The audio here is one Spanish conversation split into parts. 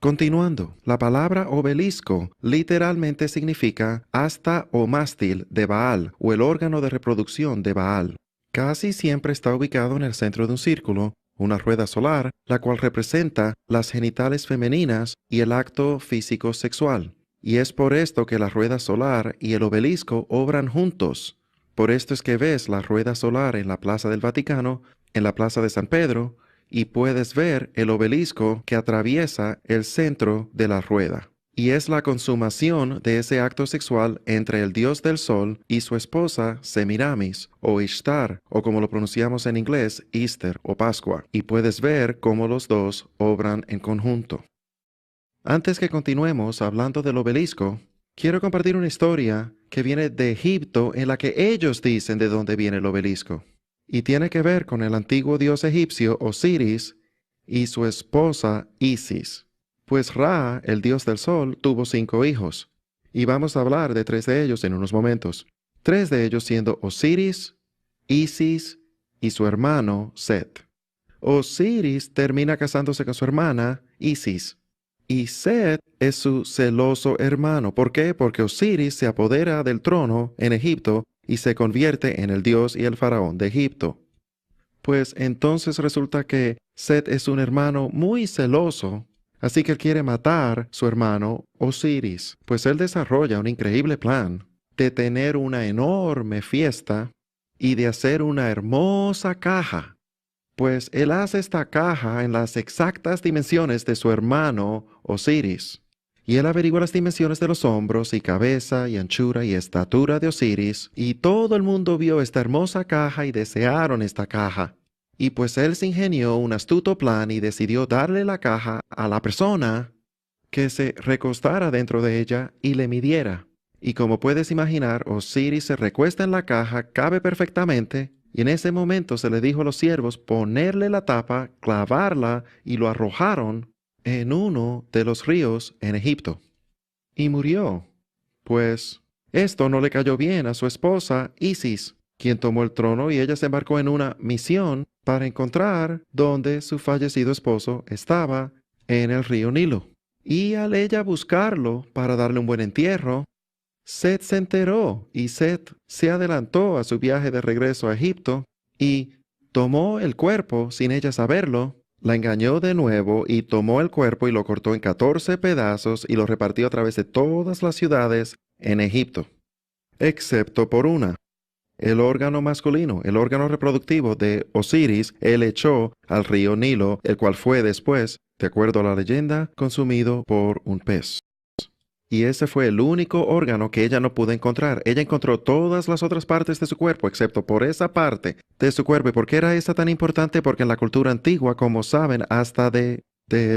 Continuando, la palabra obelisco literalmente significa asta o mástil de Baal o el órgano de reproducción de Baal. Casi siempre está ubicado en el centro de un círculo, una rueda solar, la cual representa las genitales femeninas y el acto físico sexual. Y es por esto que la rueda solar y el obelisco obran juntos. Por esto es que ves la rueda solar en la Plaza del Vaticano, en la Plaza de San Pedro, y puedes ver el obelisco que atraviesa el centro de la rueda. Y es la consumación de ese acto sexual entre el dios del sol y su esposa Semiramis, o Ishtar, o como lo pronunciamos en inglés, Easter o Pascua. Y puedes ver cómo los dos obran en conjunto. Antes que continuemos hablando del obelisco, quiero compartir una historia que viene de Egipto en la que ellos dicen de dónde viene el obelisco. Y tiene que ver con el antiguo dios egipcio Osiris y su esposa Isis. Pues Ra, el dios del sol, tuvo 5 hijos. Y vamos a hablar de 3 de ellos en unos momentos. 3 de ellos siendo Osiris, Isis y su hermano Set. Osiris termina casándose con su hermana Isis. Y Set es su celoso hermano. ¿Por qué? Porque Osiris se apodera del trono en Egipto y se convierte en el dios y el faraón de Egipto. Pues entonces resulta que Set es un hermano muy celoso, así que él quiere matar a su hermano Osiris. Pues él desarrolla un increíble plan de tener una enorme fiesta y de hacer una hermosa caja. Pues él hace esta caja en las exactas dimensiones de su hermano Osiris. Y él averigua las dimensiones de los hombros y cabeza y anchura y estatura de Osiris, y todo el mundo vio esta hermosa caja y desearon esta caja. Y pues él se ingenió un astuto plan y decidió darle la caja a la persona que se recostara dentro de ella y le midiera. Y como puedes imaginar, Osiris se recuesta en la caja, cabe perfectamente, y en ese momento se le dijo a los siervos ponerle la tapa, clavarla, y lo arrojaron en uno de los ríos en Egipto. Y murió. Pues esto no le cayó bien a su esposa Isis, quien tomó el trono y ella se embarcó en una misión para encontrar dónde su fallecido esposo estaba en el río Nilo. Y al ella buscarlo para darle un buen entierro, Set se enteró y Set se adelantó a su viaje de regreso a Egipto y tomó el cuerpo sin ella saberlo. La engañó de nuevo y tomó el cuerpo y lo cortó en 14 pedazos y lo repartió a través de todas las ciudades en Egipto, excepto por una. El órgano masculino, el órgano reproductivo de Osiris, él echó al río Nilo, el cual fue después, de acuerdo a la leyenda, consumido por un pez. Y ese fue el único órgano que ella no pudo encontrar. Ella encontró todas las otras partes de su cuerpo, excepto por esa parte de su cuerpo. ¿Y por qué era esa tan importante? Porque en la cultura antigua, como saben, hasta de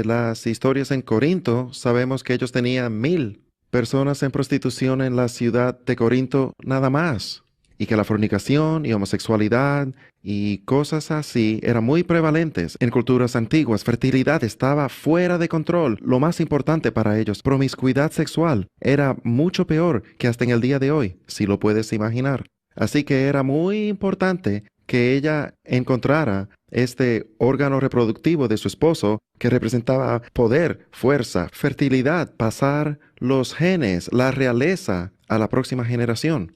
las historias en Corinto, sabemos que ellos tenían 1000 personas en prostitución en la ciudad de Corinto nada más. Y que la fornicación y homosexualidad y cosas así eran muy prevalentes en culturas antiguas. Fertilidad estaba fuera de control. Lo más importante para ellos, promiscuidad sexual, era mucho peor que hasta en el día de hoy, si lo puedes imaginar. Así que era muy importante que ella encontrara este órgano reproductivo de su esposo que representaba poder, fuerza, fertilidad, pasar los genes, la realeza a la próxima generación.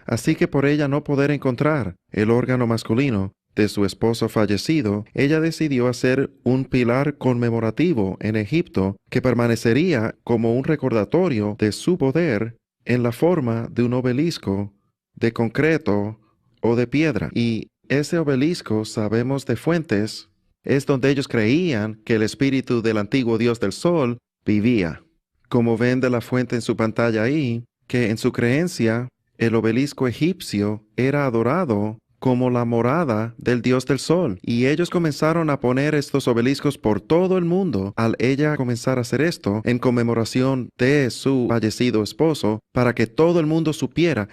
Así que por ella no poder encontrar el órgano masculino de su esposo fallecido, ella decidió hacer un pilar conmemorativo en Egipto que permanecería como un recordatorio de su poder en la forma de un obelisco de concreto o de piedra. Y ese obelisco, sabemos de fuentes, es donde ellos creían que el espíritu del antiguo dios del sol vivía. Como ven de la fuente en su pantalla ahí, que en su creencia, el obelisco egipcio era adorado como la morada del dios del sol. Y ellos comenzaron a poner estos obeliscos por todo el mundo al ella comenzar a hacer esto en conmemoración de su fallecido esposo, para que todo el mundo supiera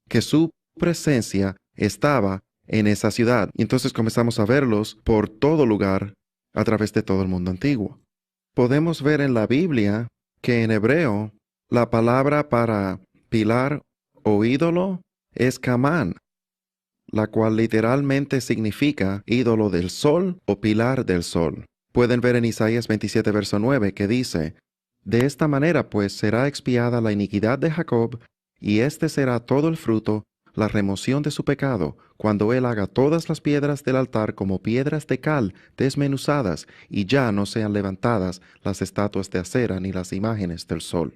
que su presencia estaba en esa ciudad. Y entonces comenzamos a verlos por todo lugar a través de todo el mundo antiguo. Podemos ver en la Biblia que en hebreo la palabra para pilar o ídolo es Kamán, la cual literalmente significa ídolo del sol o pilar del sol. Pueden ver en Isaías 27, verso 9, que dice, «De esta manera, pues, será expiada la iniquidad de Jacob, y este será todo el fruto, la remoción de su pecado, cuando él haga todas las piedras del altar como piedras de cal desmenuzadas, y ya no sean levantadas las estatuas de acera ni las imágenes del sol».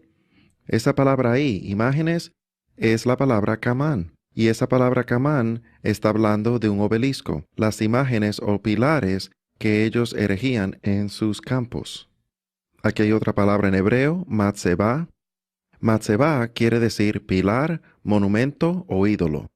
Esa palabra ahí, imágenes, es la palabra camán. Y esa palabra camán está hablando de un obelisco, las imágenes o pilares que ellos erigían en sus campos. Aquí hay otra palabra en hebreo, matzebah. Matzebah quiere decir pilar, monumento o ídolo.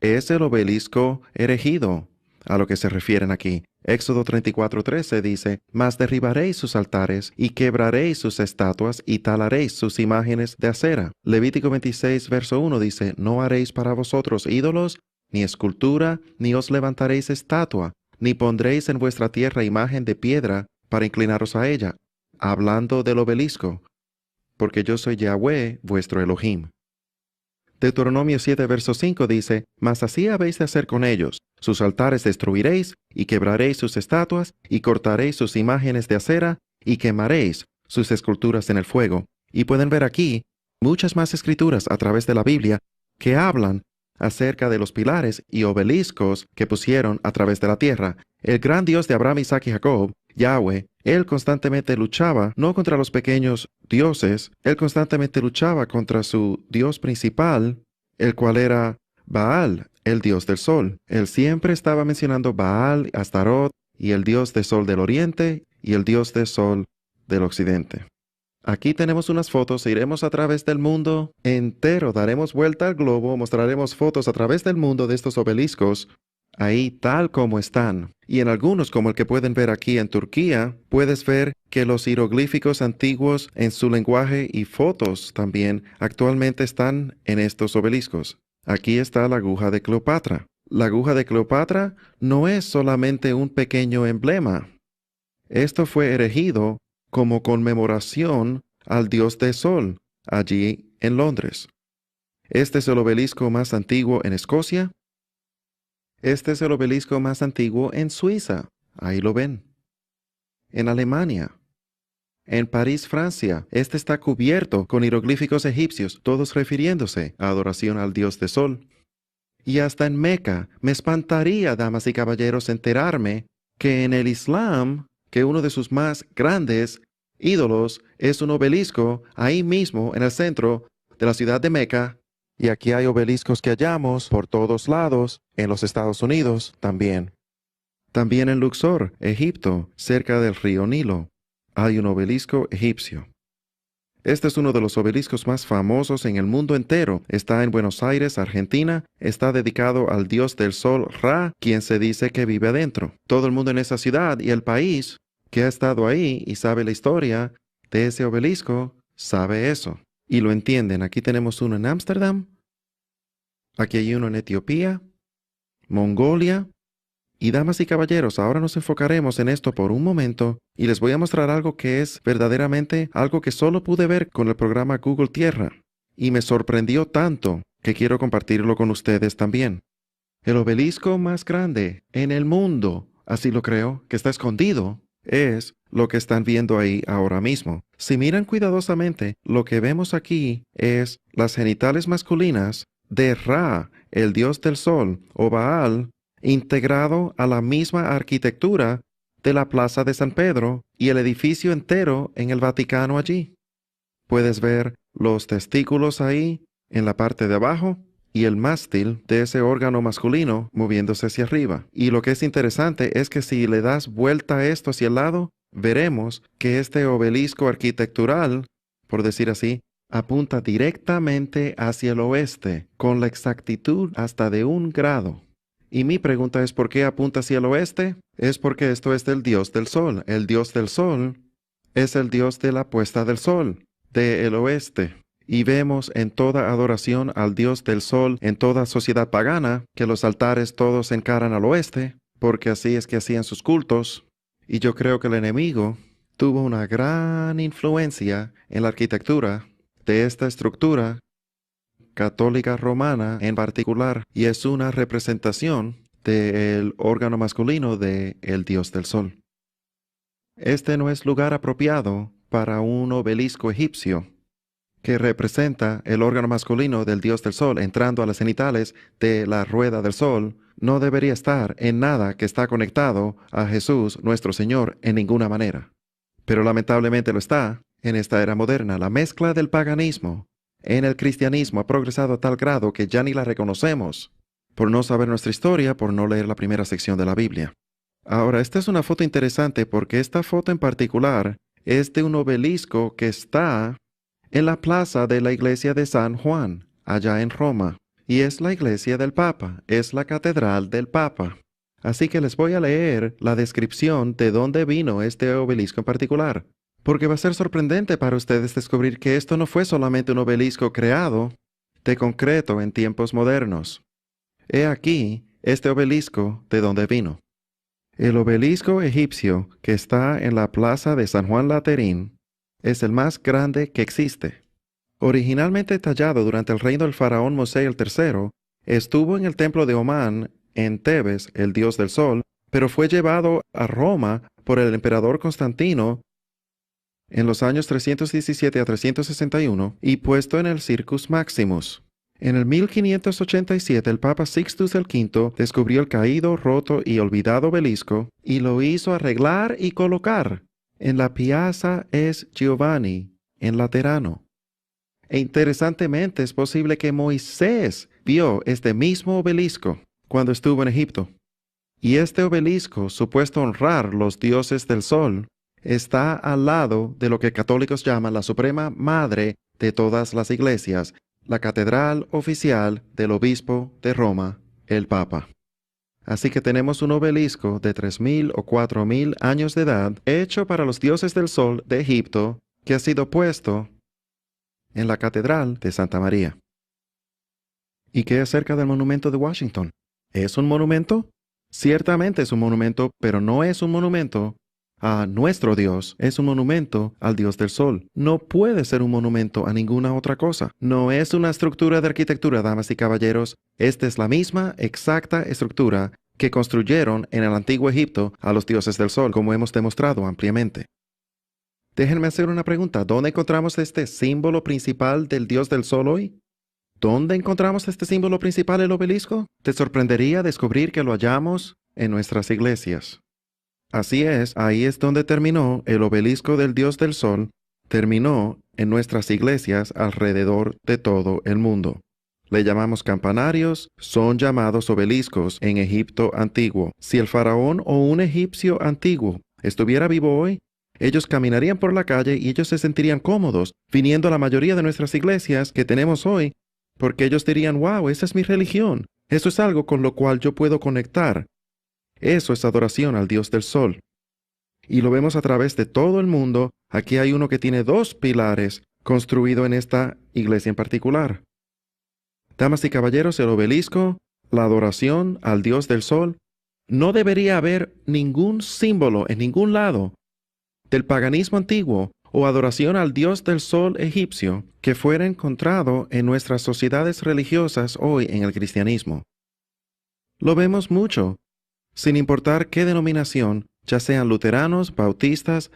Es el obelisco erigido a lo que se refieren aquí. Éxodo 34:13 dice, «Mas derribaréis sus altares, y quebraréis sus estatuas, y talaréis sus imágenes de acera». Levítico 26, verso 1 dice, «No haréis para vosotros ídolos, ni escultura, ni os levantaréis estatua, ni pondréis en vuestra tierra imagen de piedra para inclinaros a ella», hablando del obelisco, «porque yo soy Yahweh, vuestro Elohim». Deuteronomio 7, verso 5 dice, «Mas así habéis de hacer con ellos. Sus altares destruiréis, y quebraréis sus estatuas, y cortaréis sus imágenes de acera, y quemaréis sus esculturas en el fuego». Y pueden ver aquí muchas más escrituras a través de la Biblia que hablan acerca de los pilares y obeliscos que pusieron a través de la tierra. El gran Dios de Abraham, Isaac y Jacob, Yahweh, él constantemente luchaba no contra los pequeños dioses, él constantemente luchaba contra su dios principal, el cual era Baal, el dios del sol. Él siempre estaba mencionando Baal, Astarot, y el dios del sol del oriente, y el dios del sol del occidente. Aquí tenemos unas fotos, iremos a través del mundo entero, daremos vuelta al globo, mostraremos fotos a través del mundo de estos obeliscos, ahí tal como están. Y en algunos, como el que pueden ver aquí en Turquía, puedes ver que los jeroglíficos antiguos en su lenguaje y fotos también actualmente están en estos obeliscos. Aquí está la aguja de Cleopatra. La aguja de Cleopatra no es solamente un pequeño emblema. Esto fue erigido como conmemoración al dios del sol, allí en Londres. Este es el obelisco más antiguo en Escocia. Este es el obelisco más antiguo en Suiza. Ahí lo ven. En Alemania. En París, Francia, este está cubierto con jeroglíficos egipcios, todos refiriéndose a adoración al dios del sol. Y hasta en Meca, me espantaría, damas y caballeros, enterarme que en el Islam, que uno de sus más grandes ídolos es un obelisco ahí mismo en el centro de la ciudad de Meca, y aquí hay obeliscos que hallamos por todos lados, en los Estados Unidos también. También en Luxor, Egipto, cerca del río Nilo, hay un obelisco egipcio. Este es uno de los obeliscos más famosos en el mundo entero. Está en Buenos Aires, Argentina. Está dedicado al dios del sol Ra, quien se dice que vive adentro. Todo el mundo en esa ciudad y el país que ha estado ahí y sabe la historia de ese obelisco, sabe eso. Y lo entienden. Aquí tenemos uno en Ámsterdam. Aquí hay uno en Etiopía, Mongolia. Y damas y caballeros, ahora nos enfocaremos en esto por un momento y les voy a mostrar algo que es verdaderamente algo que solo pude ver con el programa Google Tierra. Y me sorprendió tanto que quiero compartirlo con ustedes también. El obelisco más grande en el mundo, así lo creo, que está escondido, es lo que están viendo ahí ahora mismo. Si miran cuidadosamente, lo que vemos aquí es las genitales masculinas de Ra, el dios del sol, o Baal, integrado a la misma arquitectura de la Plaza de San Pedro y el edificio entero en el Vaticano allí. Puedes ver los testículos ahí en la parte de abajo y el mástil de ese órgano masculino moviéndose hacia arriba. Y lo que es interesante es que si le das vuelta a esto hacia el lado, veremos que este obelisco arquitectural, por decir así, apunta directamente hacia el oeste, con la exactitud hasta de 1 grado. Y mi pregunta es, ¿por qué apunta hacia el oeste? Es porque esto es del dios del sol. El dios del sol es el dios de la puesta del sol, del oeste. Y vemos en toda adoración al dios del sol, en toda sociedad pagana, que los altares todos encaran al oeste, porque así es que hacían sus cultos. Y yo creo que el enemigo tuvo una gran influencia en la arquitectura de esta estructura católica romana en particular, y es una representación del órgano masculino del dios del sol. Este no es lugar apropiado para un obelisco egipcio, que representa el órgano masculino del dios del sol entrando a las cenitales de la rueda del sol. No debería estar en nada que está conectado a Jesús nuestro Señor en ninguna manera. Pero lamentablemente lo está en esta era moderna. La mezcla del paganismo en el cristianismo ha progresado a tal grado que ya ni la reconocemos, por no saber nuestra historia, por no leer la primera sección de la Biblia. Ahora, esta es una foto interesante porque esta foto en particular es de un obelisco que está en la plaza de la iglesia de San Juan, allá en Roma. Y es la iglesia del Papa, es la catedral del Papa. Así que les voy a leer la descripción de dónde vino este obelisco en particular, porque va a ser sorprendente para ustedes descubrir que esto no fue solamente un obelisco creado de concreto en tiempos modernos. He aquí este obelisco de dónde vino. El obelisco egipcio que está en la plaza de San Juan Laterín es el más grande que existe. Originalmente tallado durante el reino del faraón Mosei III, estuvo en el templo de Omán, en Tebes, el dios del sol, pero fue llevado a Roma por el emperador Constantino en los años 317 a 361 y puesto en el Circus Maximus. En el 1587 el Papa Sixtus V descubrió el caído, roto y olvidado obelisco y lo hizo arreglar y colocar en la Piazza S. Giovanni, en Laterano. E interesantemente es posible que Moisés vio este mismo obelisco cuando estuvo en Egipto. Y este obelisco, supuesto honrar los dioses del sol, está al lado de lo que católicos llaman la Suprema Madre de todas las iglesias, la catedral oficial del obispo de Roma, el Papa. Así que tenemos un obelisco de 3,000 o 4,000 años de edad, hecho para los dioses del sol de Egipto, que ha sido puesto en la Catedral de Santa María. ¿Y qué acerca del monumento de Washington? ¿Es un monumento? Ciertamente es un monumento, pero no es un monumento a nuestro Dios, es un monumento al Dios del Sol. No puede ser un monumento a ninguna otra cosa. No es una estructura de arquitectura, damas y caballeros. Esta es la misma exacta estructura que construyeron en el antiguo Egipto a los dioses del Sol, como hemos demostrado ampliamente. Déjenme hacer una pregunta. ¿Dónde encontramos este símbolo principal del Dios del Sol hoy? ¿Dónde encontramos este símbolo principal, el obelisco? Te sorprendería descubrir que lo hallamos en nuestras iglesias. Así es, ahí es donde terminó el obelisco del Dios del Sol, terminó en nuestras iglesias alrededor de todo el mundo. Le llamamos campanarios, son llamados obeliscos en Egipto antiguo. Si el faraón o un egipcio antiguo estuviera vivo hoy, ellos caminarían por la calle y ellos se sentirían cómodos viniendo a la mayoría de nuestras iglesias que tenemos hoy, porque ellos dirían, wow, esa es mi religión. Eso es algo con lo cual yo puedo conectar. Eso es adoración al Dios del Sol. Y lo vemos a través de todo el mundo. Aquí hay uno que tiene 2 pilares construido en esta iglesia en particular. Damas y caballeros, el obelisco, la adoración al Dios del Sol, no debería haber ningún símbolo en ningún lado del paganismo antiguo o adoración al Dios del Sol egipcio que fuera encontrado en nuestras sociedades religiosas hoy en el cristianismo. Lo vemos mucho, sin importar qué denominación, ya sean luteranos, bautistas,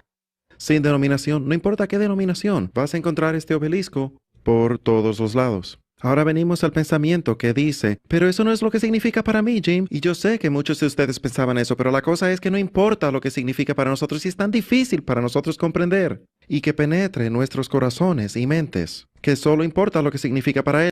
sin denominación, no importa qué denominación, vas a encontrar este obelisco por todos los lados. Ahora venimos al pensamiento que dice, pero eso no es lo que significa para mí, Jim. Y yo sé que muchos de ustedes pensaban eso, pero la cosa es que no importa lo que significa para nosotros y es tan difícil para nosotros comprender y que penetre en nuestros corazones y mentes, que solo importa lo que significa para él.